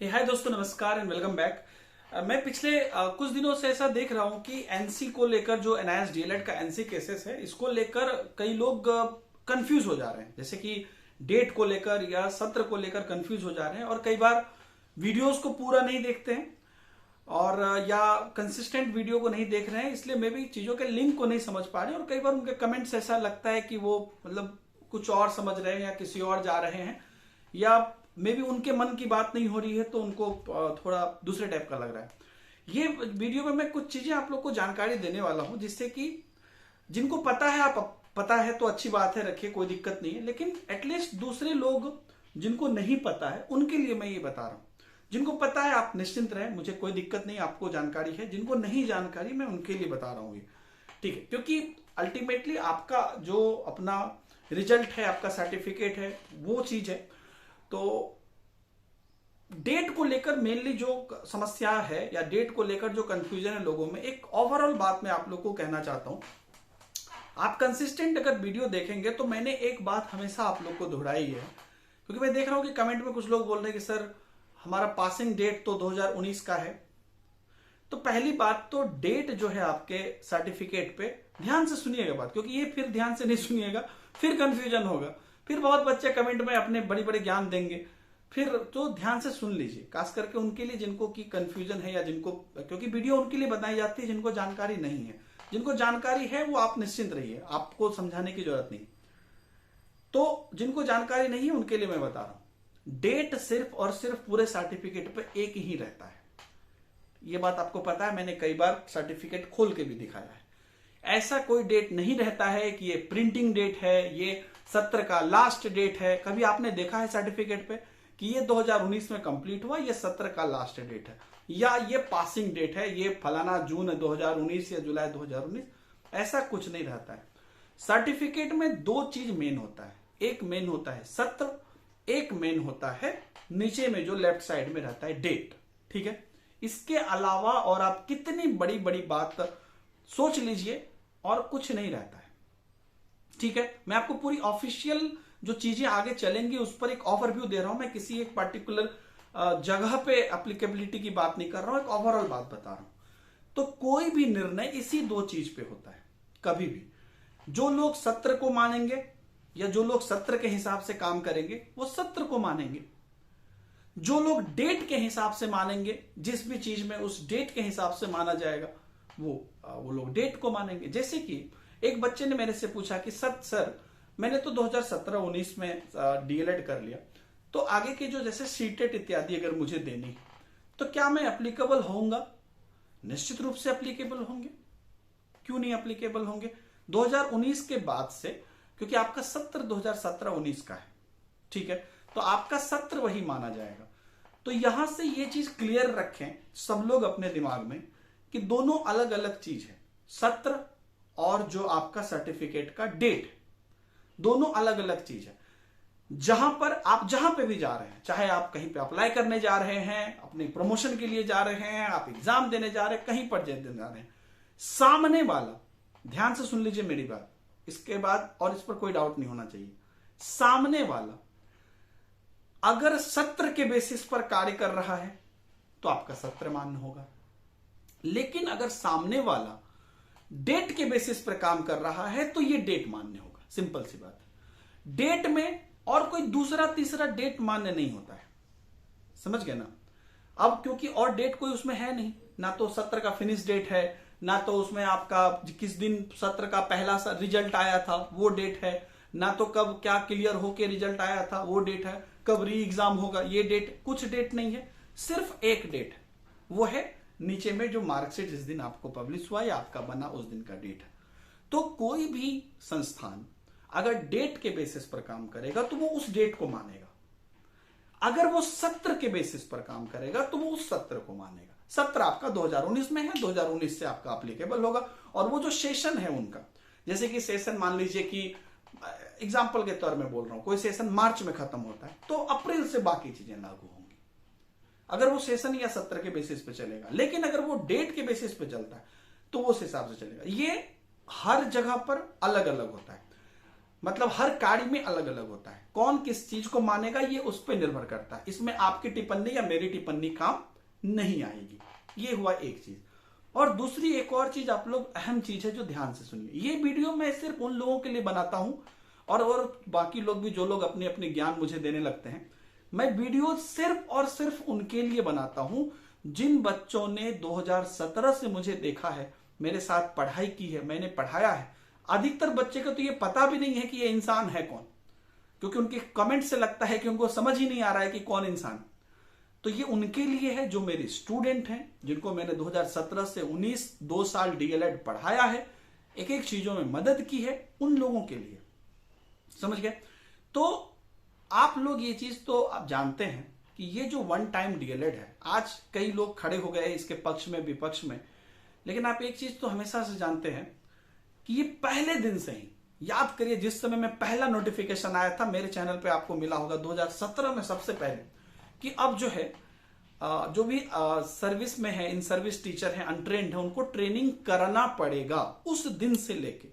हाय दोस्तों, नमस्कार and welcome back. मैं पिछले कुछ दिनों से ऐसा देख रहा हूं कि एनसी को लेकर जो एनआईएस डीएलएड का एनसी केसेस है, इसको लेकर कई लोग कंफ्यूज हो जा रहे हैं। जैसे कि डेट को लेकर या सत्र को लेकर कंफ्यूज हो जा रहे हैं और कई बार वीडियोस को पूरा नहीं देखते हैं और या कंसिस्टेंट वीडियो को नहीं देख रहे हैं, इसलिए मे भी चीजों के लिंक को नहीं समझ पा रहे हैं। और कई बार उनके कमेंट्स ऐसा लगता है कि वो मतलब कुछ और समझ रहे हैं या किसी और जा रहे हैं, या मे बी उनके मन की बात नहीं हो रही है तो उनको थोड़ा दूसरे टाइप का लग रहा है। ये वीडियो में मैं कुछ चीजें आप लोग को जानकारी देने वाला हूं, जिससे कि जिनको पता है, आप पता है तो अच्छी बात है, रखिए, कोई दिक्कत नहीं है। लेकिन एटलीस्ट दूसरे लोग जिनको नहीं पता है उनके लिए मैं ये बता रहा हूं। जिनको पता है आप निश्चिंत रहें, मुझे कोई दिक्कत नहीं, आपको जानकारी है। जिनको नहीं जानकारी, मैं उनके लिए बता रहा हूं ये, ठीक है। क्योंकि अल्टीमेटली आपका जो अपना रिजल्ट है, आपका सर्टिफिकेट है, वो चीज है। तो डेट को लेकर मेनली जो समस्या है या डेट को लेकर जो कंफ्यूजन है लोगों में, एक ओवरऑल बात मैं आप लोग को कहना चाहता हूं। आप कंसिस्टेंट अगर वीडियो देखेंगे तो मैंने एक बात हमेशा आप लोग को दोहराई है, क्योंकि मैं देख रहा हूं कि कमेंट में कुछ लोग बोल रहे हैं कि सर हमारा पासिंग डेट तो 2019 का है। तो पहली बात तो डेट जो है आपके सर्टिफिकेट पे, ध्यान से सुनिएगा बात, क्योंकि ये फिर ध्यान से नहीं सुनिएगा फिर कंफ्यूजन होगा। फिर बहुत बच्चे कमेंट में अपने बड़े बड़े ज्ञान देंगे, फिर तो ध्यान से सुन लीजिए, खास करके उनके लिए जिनको की कंफ्यूजन है या जिनको, क्योंकि वीडियो उनके लिए बनाई जाती है जिनको जानकारी नहीं है। जिनको जानकारी है वो आप निश्चिंत रहिए, आपको समझाने की जरूरत नहीं। तो जिनको जानकारी नहीं है उनके लिए मैं बता रहा हूं, डेट सिर्फ और सिर्फ पूरे सर्टिफिकेट पे एक ही रहता है। ये बात आपको पता है, मैंने कई बार सर्टिफिकेट खोल के भी दिखाया है। ऐसा कोई डेट नहीं रहता है कि ये प्रिंटिंग डेट है, ये सत्र का लास्ट डेट है। कभी आपने देखा है सर्टिफिकेट पे कि ये 2019 में कंप्लीट हुआ, ये सत्र का लास्ट डेट है, या ये पासिंग डेट है, ये फलाना जून 2019 या जुलाई 2019? ऐसा कुछ नहीं रहता है। सर्टिफिकेट में दो चीज मेन होता है, एक मेन होता है सत्र, एक मेन होता है नीचे में जो लेफ्ट साइड में रहता है डेट, ठीक है। इसके अलावा और आप कितनी बड़ी बड़ी बात सोच लीजिए और कुछ नहीं रहता है, ठीक है। मैं आपको पूरी ऑफिशियल जो चीजें आगे चलेंगी उस पर एक ओवरव्यू दे रहा हूं। मैं किसी एक पर्टिकुलर जगह पे एप्लीकेबिलिटी की बात नहीं कर रहा हूं, एक ओवरऑल बात बता रहा हूं। तो कोई भी निर्णय इसी दो चीज पे होता है कभी भी। जो लोग सत्र को मानेंगे या जो लोग सत्र के हिसाब से काम करेंगे वो सत्र को मानेंगे। जो लोग डेट के हिसाब से मानेंगे, जिस भी चीज में उस डेट के हिसाब से माना जाएगा, वो लोग डेट को मानेंगे। जैसे कि एक बच्चे ने मेरे से पूछा कि सर मैंने तो 2017-19 में डीएलएड कर लिया, तो आगे के जो जैसे सीटेट इत्यादि अगर मुझे देनी तो क्या मैं एप्लीकेबल होऊंगा? निश्चित रूप से एप्लीकेबल होंगे, क्यों नहीं एप्लीकेबल होंगे 2019 के बाद से, क्योंकि आपका सत्र 2017-19 का है, ठीक है। तो आपका सत्र वही माना जाएगा। तो यहां से ये चीज क्लियर रखें सब लोग अपने दिमाग में कि दोनों अलग अलग चीज है। सत्र और जो आपका सर्टिफिकेट का डेट, दोनों अलग अलग चीज है। जहां पर आप जहां पे भी जा रहे हैं, चाहे आप कहीं पे अप्लाई करने जा रहे हैं, अपने प्रमोशन के लिए जा रहे हैं, आप एग्जाम देने जा रहे हैं, कहीं पर जा रहे हैं, सामने वाला, ध्यान से सुन लीजिए मेरी बात इसके बाद, और इस पर कोई डाउट नहीं होना चाहिए। सामने वाला अगर सत्र के बेसिस पर कार्य कर रहा है तो आपका सत्र मान्य होगा। लेकिन अगर सामने वाला डेट के बेसिस पर काम कर रहा है तो ये डेट मान्य होगा। सिंपल सी बात है। डेट में और कोई दूसरा तीसरा डेट मान्य नहीं होता है, समझ गए ना। अब क्योंकि और डेट कोई उसमें है नहीं, ना तो सत्र का फिनिश डेट है, ना तो उसमें आपका किस दिन सत्र का पहला रिजल्ट आया था वो डेट है, ना तो कब क्या क्लियर होके रिजल्ट आया था वो डेट है, कब री एग्जाम होगा ये डेट, कुछ डेट नहीं है। सिर्फ एक डेट है, वो है नीचे में जो मार्कशीट जिस दिन आपको पब्लिश हुआ या आपका बना उस दिन का डेट है। तो कोई भी संस्थान अगर डेट के बेसिस पर काम करेगा तो वो उस डेट को मानेगा। अगर वो सत्र के बेसिस पर काम करेगा तो वो उस सत्र को मानेगा। सत्र आपका 2019 में है, 2019 से आपका एप्लीकेबल होगा। और वो जो सेशन है उनका, जैसे कि सेशन मान लीजिए कि एग्जाम्पल के तौर में बोल रहा हूं, कोई सेशन मार्च में खत्म होता है तो अप्रैल से बाकी चीजें लागू होंगी, अगर वो सेशन या सत्र के बेसिस पे चलेगा। लेकिन अगर वो डेट के बेसिस पे चलता है तो वो उस हिसाब से चलेगा। ये हर जगह पर अलग अलग होता है। मतलब हर कार्य में अलग अलग होता है, कौन किस चीज को मानेगा ये उस पर निर्भर करता है। इसमें आपकी टिप्पणी या मेरी टिप्पणी काम नहीं आएगी। ये हुआ एक चीज। और दूसरी एक और चीज, आप लोग अहम चीज है जो ध्यान से सुनिए, ये वीडियो मैं सिर्फ उन लोगों के लिए बनाता हूं और बाकी लोग भी जो लोग अपने अपने ज्ञान मुझे देने लगते हैं, मैं वीडियो सिर्फ और सिर्फ उनके लिए बनाता हूं जिन बच्चों ने 2017 से मुझे देखा है, मेरे साथ पढ़ाई की है, मैंने पढ़ाया है। अधिकतर बच्चे को तो ये पता भी नहीं है कि ये इंसान है कौन, क्योंकि उनके कमेंट से लगता है कि उनको समझ ही नहीं आ रहा है कि कौन इंसान। तो ये उनके लिए है जो मेरे स्टूडेंट हैं, जिनको मैंने 2017 से 19 2 साल डीएलएड पढ़ाया है, एक एक चीजों में मदद की है, उन लोगों के लिए। समझ गए? तो आप लोग ये चीज तो आप जानते हैं कि ये जो वन टाइम डीएलएड है, आज कई लोग खड़े हो गए इसके पक्ष में विपक्ष में, लेकिन आप एक चीज तो हमेशा से जानते हैं कि ये पहले दिन से ही, याद करिए जिस समय में पहला नोटिफिकेशन आया था मेरे चैनल पे, आपको मिला होगा 2017 में सबसे पहले, कि अब जो है जो भी सर्विस में है, इन सर्विस टीचर हैं, अनट्रेंड है, उनको ट्रेनिंग करना पड़ेगा। उस दिन से लेके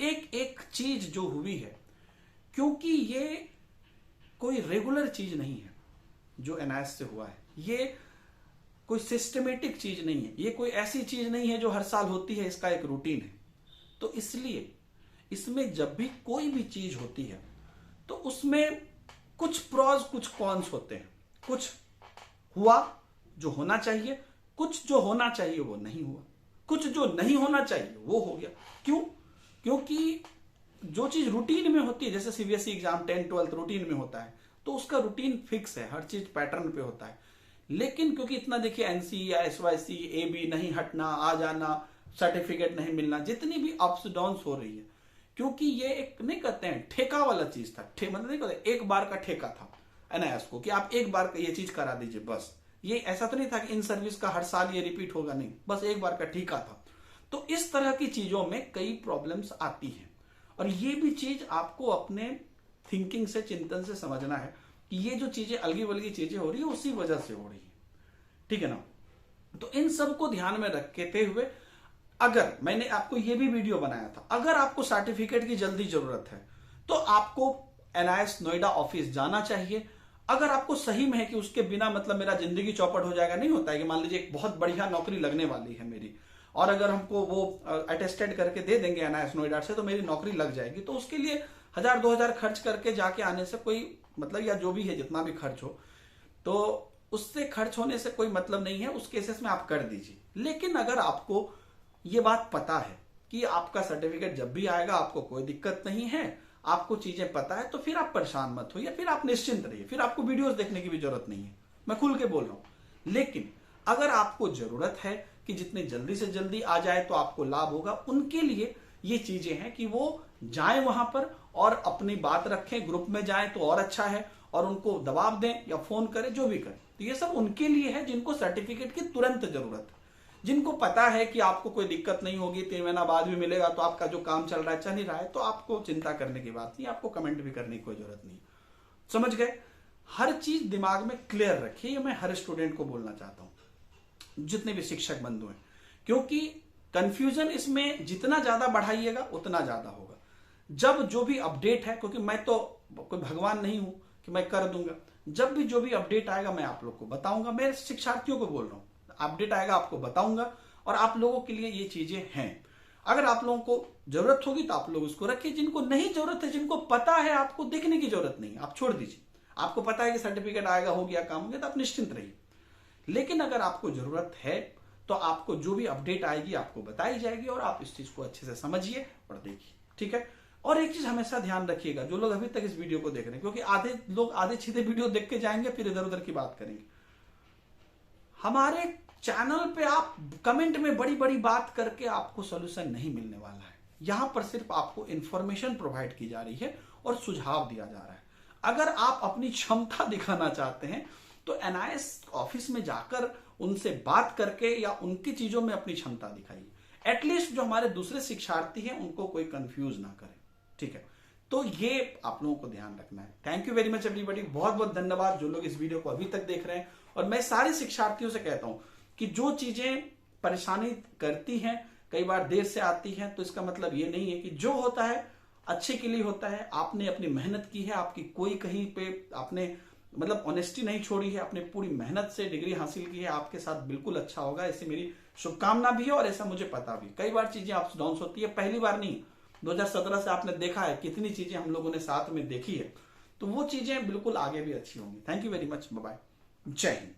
एक एक चीज जो हुई है, क्योंकि ये कोई रेगुलर चीज नहीं है जो एनआईएस से हुआ है, ये कोई सिस्टमेटिक चीज नहीं है, ये कोई ऐसी चीज नहीं है जो हर साल होती है, इसका एक रूटीन है। तो इसलिए इसमें जब भी कोई भी चीज होती है तो उसमें कुछ प्रॉज कुछ कॉन्स होते हैं। कुछ हुआ जो होना चाहिए, कुछ जो होना चाहिए वो नहीं हुआ, कुछ जो नहीं होना चाहिए वो हो गया। क्यों? क्योंकि जो चीज रूटीन में होती है, जैसे सीबीएसई एग्जाम 10 12 रूटीन में होता है, तो उसका रूटीन फिक्स है, हर चीज पैटर्न पे होता है। लेकिन क्योंकि इतना देखिए एनसी या एसवाईसी, एबी नहीं हटना, आ जाना, सर्टिफिकेट नहीं मिलना, जितनी भी अप्स डाउन हो रही है, क्योंकि ये एक नहीं कहते हैं ठेका वाला चीज था, मतलब नहीं कहते, एक बार का ठेका था एनआईएस को कि आप एक बार ये चीज करा दीजिए बस। ये ऐसा तो नहीं था कि इन सर्विस का हर साल ये रिपीट होगा, नहीं, बस एक बार का ठेका था। तो इस तरह की चीजों में कई प्रॉब्लम्स आती हैं, और ये भी चीज आपको अपने थिंकिंग से, चिंतन से समझना है कि ये जो चीजें अलगी वलगी चीजें हो रही है उसी वजह से हो रही है। ठीक है ना? तो इन सब को ध्यान में रखते हुए, अगर मैंने आपको ये भी वीडियो बनाया था, अगर आपको सर्टिफिकेट की जल्दी जरूरत है तो आपको एनआईएस नोएडा ऑफिस जाना चाहिए। अगर आपको सही में है कि उसके बिना मतलब मेरा जिंदगी चौपट हो जाएगा, नहीं होता है कि मान लीजिए एक बहुत बढ़िया नौकरी लगने वाली है मेरी, और अगर हमको वो अटेस्टेड करके दे देंगे एनआईएस नोएडा से तो मेरी नौकरी लग जाएगी, तो उसके लिए 1000-2000 खर्च करके जाके आने से कोई मतलब, या जो भी है जितना भी खर्च हो, तो उससे खर्च होने से कोई मतलब नहीं है। उस केसेस में आप कर दीजिए। लेकिन अगर आपको ये बात पता है कि आपका सर्टिफिकेट जब भी आएगा आपको कोई दिक्कत नहीं है, आपको चीजें पता है, तो फिर आप परेशान मत होइए, फिर आप निश्चिंत रहिए, फिर आपको वीडियोस देखने की भी जरूरत नहीं है। मैं खुल के बोल रहा हूं। लेकिन अगर आपको जरूरत है कि जितने जल्दी से जल्दी आ जाए तो आपको लाभ होगा, उनके लिए ये चीजें हैं कि वो जाएं वहां पर और अपनी बात रखें, ग्रुप में जाएं तो और अच्छा है, और उनको दबाव दें या फोन करें, जो भी करें। तो ये सब उनके लिए है जिनको सर्टिफिकेट की तुरंत जरूरत है, जिनको पता है कि आपको कोई दिक्कत नहीं होगी, 3 महीना बाद भी मिलेगा, तो आपका जो काम चल रहा है चल ही रहा है, तो आपको चिंता करने की बात नहीं, आपको कमेंट भी करने की कोई जरूरत नहीं। समझ गए? हर चीज दिमाग में क्लियर रखिए, ये मैं हर स्टूडेंट को बोलना चाहता हूं, जितने भी शिक्षक बंधु हैं, क्योंकि कंफ्यूजन इसमें जितना ज्यादा बढ़ाइएगा उतना ज्यादा होगा। जब जो भी अपडेट है, क्योंकि मैं तो कोई भगवान नहीं हूं कि मैं कर दूंगा, जब भी जो भी अपडेट आएगा मैं आप लोग को बताऊंगा। मैं शिक्षार्थियों को बोल रहा हूं, अपडेट आएगा आपको बताऊंगा, और आप लोगों के लिए ये चीजें हैं। अगर आप लोगों को जरूरत होगी तो आप लोग उसको रखिए, जिनको नहीं जरूरत है, जिनको पता है आपको देखने की जरूरत नहीं, आप छोड़ दीजिए। आपको पता है कि सर्टिफिकेट आएगा, हो गया काम, हो गया, तो आप निश्चिंत रहिए। लेकिन अगर आपको जरूरत है तो आपको जो भी अपडेट आएगी आपको बताई जाएगी, और आप इस चीज को अच्छे से समझिए और देखिए। ठीक है? और एक चीज हमेशा ध्यान रखिएगा, जो लोग अभी तक इस वीडियो को देख रहे हैं, क्योंकि आधे लोग आधे सीधे वीडियो देख के जाएंगे, फिर इधर उधर की बात करेंगे। हमारे चैनल पे आप कमेंट में बड़ी बड़ी बात करके आपको सॉल्यूशन नहीं मिलने वाला है। यहां पर सिर्फ आपको इंफॉर्मेशन प्रोवाइड की जा रही है और सुझाव दिया जा रहा है। अगर आप अपनी क्षमता दिखाना चाहते हैं तो एनआईएस ऑफिस में जाकर उनसे बात करके या उनकी चीजों में अपनी क्षमता दिखाइए। एटलीस्ट जो हमारे दूसरे शिक्षार्थी हैं उनको कोई कंफ्यूज ना करें। ठीक है? तो ये आप लोगों को ध्यान रखना है। Thank you very much everybody. बहुत बहुत धन्यवाद जो लोग इस वीडियो को अभी तक देख रहे हैं। और मैं सारे शिक्षार्थियों से कहता हूं कि जो चीजें परेशानी करती हैं, कई बार देर से आती हैं, तो इसका मतलब ये नहीं है कि जो होता है अच्छे के लिए होता है। आपने अपनी मेहनत की है, आपकी कोई कहीं पे आपने मतलब ऑनेस्टी नहीं छोड़ी है, आपने पूरी मेहनत से डिग्री हासिल की है, आपके साथ बिल्कुल अच्छा होगा, ऐसी मेरी शुभकामना भी है और ऐसा मुझे पता भी। कई बार चीजें अप्स डाउन होती है, पहली बार नहीं, 2017 से आपने देखा है कितनी चीजें हम लोगों ने साथ में देखी है, तो वो चीजें बिल्कुल आगे भी अच्छी होंगी। Thank you very much, bye bye, जय हिंद।